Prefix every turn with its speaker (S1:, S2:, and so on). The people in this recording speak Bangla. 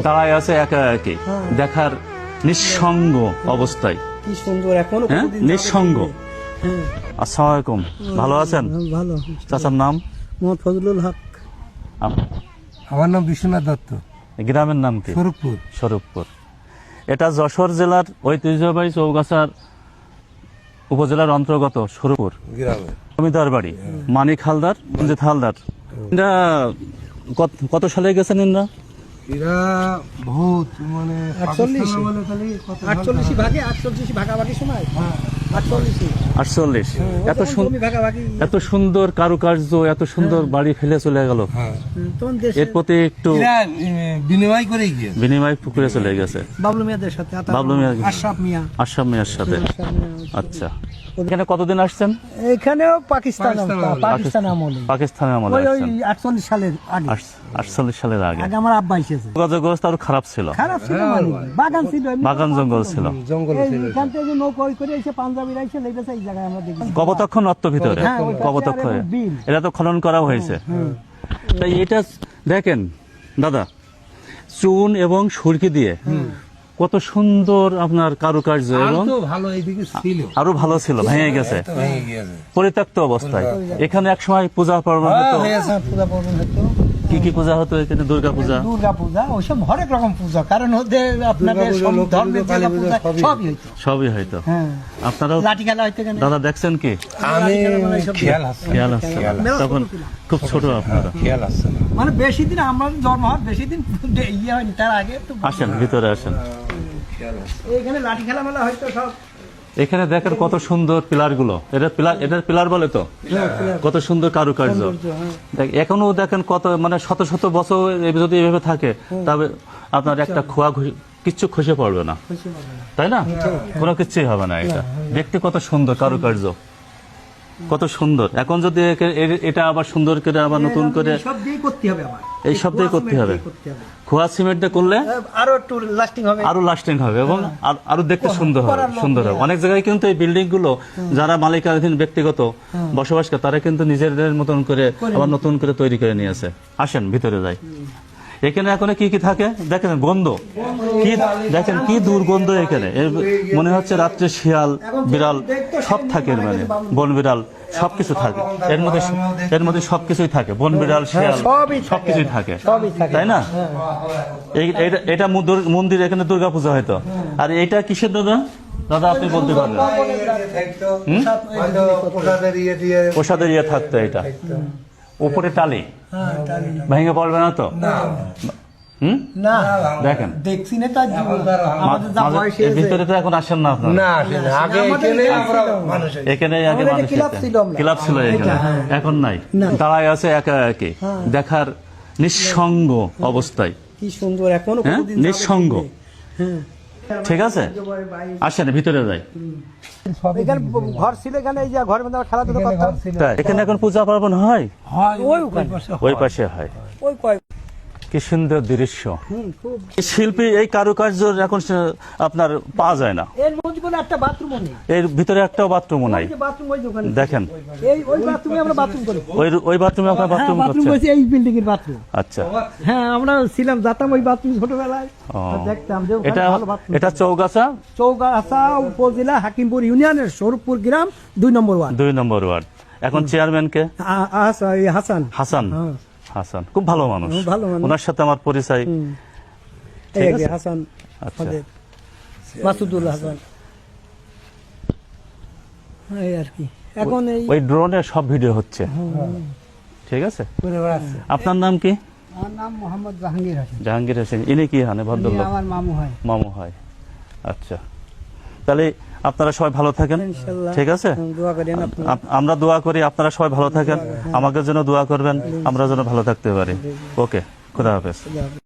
S1: দাঁড়ায় আছে একা একই, দেখার নিঃসঙ্গ অবস্থায়।
S2: কি সুন্দর এখনো
S1: হ্যাঁ, নিঃসঙ্গ। আসসালামু আলাইকুম, ভালো আছেন?
S2: ভালো।
S1: চাচার নাম?
S2: মোহাম্মদ ফজলুল হক।
S3: আমার নাম বিশ্বনাথ দত্ত।
S1: গ্রামের নাম কি?
S3: স্বরূপপুর।
S1: স্বরূপপুর। এটা যশোর জেলার ঐতিহ্যবাহী চৌগাছার উপজেলার অন্তর্গত স্বরূপপুর
S3: গ্রামে
S1: জমিদার বাড়ি, মানিক হালদার, রঞ্জিত হালদার। এটা কত সালে গেছেন ইনরা?
S3: এরা বহুত মানে
S2: 48
S3: বলে খালি কত
S2: 48 ভাগে 48 ভাগাভাগি সময় 48
S1: 48।
S2: জমি ভাগাভাগি।
S1: এত সুন্দর কারুকার্য, এত সুন্দর বাড়ি ফেলে চলে গেল।
S2: তখন দেশে
S1: এর প্রতি একটু
S3: এরা বিনিময় করে গিয়ে
S1: বিনিময় পুকুরে চলে গেছে
S2: বাবলু মিয়াদের সাথে
S1: বাবলু মিয়া,
S2: আশরাফ মিয়া।
S1: আশরাফ মিয়ার সাথে। আচ্ছা, এখানে কতদিন আসছেন?
S2: এখানেও পাকিস্তান আমলে
S1: পাকিস্তানের আমলে
S2: ওই
S1: আসছেন।
S2: 48 সালের আগে
S1: 48 সালের আগে।
S2: আগে আমার আব্বা এসেছে।
S1: যোগাযোগ ব্যবস্থা আরো খারাপ ছিল,
S2: খারাপ ছিল মানে বাগান ছিল, এমনি
S1: বাগান জঙ্গল ছিল।
S3: জঙ্গল ছিল।
S2: এখান থেকে নৌকা করে এসে পাঞ্জাবিরা এসে লেগেছে এই জায়গায় আমরা দেখি।
S1: কপোতাক্ষ নত্য ভিতরে,
S2: হ্যাঁ, ওই পাশে
S1: কপোতাক্ষ
S2: আর এবং বিল।
S1: এটা তো খনন করা হয়েছে। তাই এটা দেখেন দাদা, চুন এবং সুরকি দিয়ে কত সুন্দর আপনার কারুকার্য, এবং
S3: তো ভালো এইদিকে ছিল।
S1: আরো ভালো ছিল, ভেঙে গেছে
S3: তো ভেঙে গিয়েছে।
S1: পরিত্যক্ত অবস্থায়। এখানে একসময় পূজা পার্বণ হতো।
S2: হ্যাঁ, পূজা পার্বণ হতো।
S1: কি কি পূজা হতো এখানে? দুর্গা পূজা,
S2: দুর্গা পূজা, ওইসব হরেক রকম পূজা, কারণ হচ্ছে আপনাদের
S3: দুর্গা পূজা,
S2: সব
S3: লক্ষ্মী
S2: ধর্মের
S3: পূজা, কালী
S2: যে
S3: পূজা,
S2: পূজা
S3: সবই
S2: সবই হইতো।
S1: সবই হয়তো।
S2: হ্যাঁ,
S1: আপনারাও
S2: লাঠি খেলা হইতো কেন?
S1: দাদা দেখছেন কি?
S3: আমি খেয়াল আছে
S1: খেয়াল আছে, তখন খুব ছোট আপনারা।
S3: খেয়াল আছে না।
S2: মানে বেশি দিন আমার জন্ম হওয়ার বেশি দিন ইয়ে হয়নি, তার আগে তো
S1: আসেন ভিতরে আসেন।
S3: খেয়াল আছে।
S2: এইখানে লাঠি খেলা মেলা হয়তো সব।
S1: এখানে দেখেন কত সুন্দর পিলার গুলো। এটার পিলার বলে তো, কত সুন্দর কারুকার্য। এখনো দেখেন কত, মানে শত শত বছর যদি এভাবে থাকে, তবে আপনার একটা খোয়া কিচ্ছু খসে পড়বে না, তাই না? কোনো কিছুই হবে না। এটা দেখতে কত সুন্দর কারুকার্য, কত সুন্দর। এখন যদি এটা আবার সুন্দর করে আবার নতুন করে
S2: সব দিয়ে করতে হবে আবার,
S1: এই সব দিয়ে করতে হবে। খোয়া সিমেন্ট দিয়ে করলে
S2: আরো একটু লাস্টিং হবে,
S1: আরো লাস্টিং হবে, এবং আরো দেখতে সুন্দর হবে, সুন্দর হবে। অনেক জায়গায় কিন্তু এই বিল্ডিং গুলো যারা মালিকানাধীন ব্যক্তিগত বসবাস করে, তারা কিন্তু নিজেদের মতন করে আবার নতুন করে তৈরি করে নিয়েছে। আসেন ভিতরে যাই। এখানে এখন কি কি থাকে দেখেন, গন্ধ কি দেখেন, কি দুর্গন্ধ এখানে। মনে হচ্ছে রাত্রে শিয়াল বিড়াল সব থাকে, মানে বন বিড়াল সবকিছু থাকে এর মধ্যে সবকিছুই থাকে, বন বিড়াল শিয়াল সবকিছুই থাকে, তাই না? এটা মন্দির, এখানে দুর্গা পূজা হয়তো। আর এটা কিসের দাদা? দাদা আপনি বলতে পারবেন? প্রসাদের ইয়ে থাকতো এটা, উপরে টালি ভেঙে পড়বে না তো?
S2: না
S1: দেখেন
S2: দেখছি না তো, আমাদের যা বয়স
S1: এর ভিতরে তো এখন আসেন না আপনারা।
S3: না আগে
S1: এখানে আগে মানুষ ক্লাব ছিল এখানে, এখন নাই। দাঁড়ায় আছে একা একই, দেখার নিঃসঙ্গ অবস্থায়।
S2: কি সুন্দর এখনো
S1: হ্যাঁ, নিঃসঙ্গ। ঠিক আছে, আসেন ভিতরে যাই।
S2: এখানে ঘর ছিল, এখানে এই যে ঘরের মধ্যে আমরা খেলাধুলা করতাম।
S1: তাই এখানে এখন পূজা পার্বণ হয়, ওই পাশে হয়।
S2: ওই কয়
S1: কি সুন্দর দৃশ্য।
S2: খুব।
S1: এই শিল্পী, এই কারুকার্য এখন আপনার পাওয়া যায় না।
S2: এর মধ্যে কোনো একটা বাথরুম নেই,
S1: এর ভিতরে একটাও বাথরুম নাই।
S2: এই যে বাথরুম ওই দোকানে
S1: দেখেন,
S2: ওই বাথরুমে আমরা বাথরুম করি।
S1: ওই বাথরুমে আপনার বাথরুম
S2: বাথরুম
S1: করছে?
S2: করেছি এই বিল্ডিং এর বাথরুম।
S1: আচ্ছা,
S2: হ্যাঁ, আমরা ছিলাম, যেতাম ওই বাথরুম ছোটবেলায়,
S1: ও।
S2: দেখতাম যে ওখানে
S1: এটা
S2: ভালো বাথরুম।
S1: এটা চৌগাছা
S2: চৌগাছা উপজেলা হাকিমপুর ইউনিয়নের স্বরূপপুর গ্রাম 2 নম্বর ওয়ার্ড।
S1: 2 নম্বর ওয়ার্ড। এখন চেয়ারম্যান কে?
S2: হাসান।
S1: হাসান।
S2: হ্যাঁ।
S1: হাসান খুব ভালো মানুষ,
S2: ভালো মানুষ।
S1: ওনার সাথে আমার পরিচয়। ঠিক
S2: এই
S1: আছে?
S2: যে হাসান,
S1: আচ্ছা,
S2: আমাদের মাসুদুল হাসান, এই আর কি। এখন এই
S1: ওই ড্রোনে সব ভিডিও হচ্ছে। ঠিক আছে, আপনার নাম কি?
S2: আমার নাম মোহাম্মদ জাহাঙ্গীর হোসেন।
S1: জাহাঙ্গীর হোসেন। ইনি কি হানে
S2: ইনি
S1: ভদ্রলোক?
S2: আমার মামু হয়।
S1: মামু হয়। আচ্ছা, তাহলে আপনারা সবাই ভালো থাকেন।
S2: ইনশাআল্লাহ।
S1: ঠিক আছে,
S2: দোয়া করেন আপনি।
S1: আমরা দোয়া করি, আপনারা সবাই ভালো থাকেন, আমাদের জন্য দোয়া করবেন, আমরা যেন ভালো থাকতে পারি। ওকে, খুদা হাফেজ।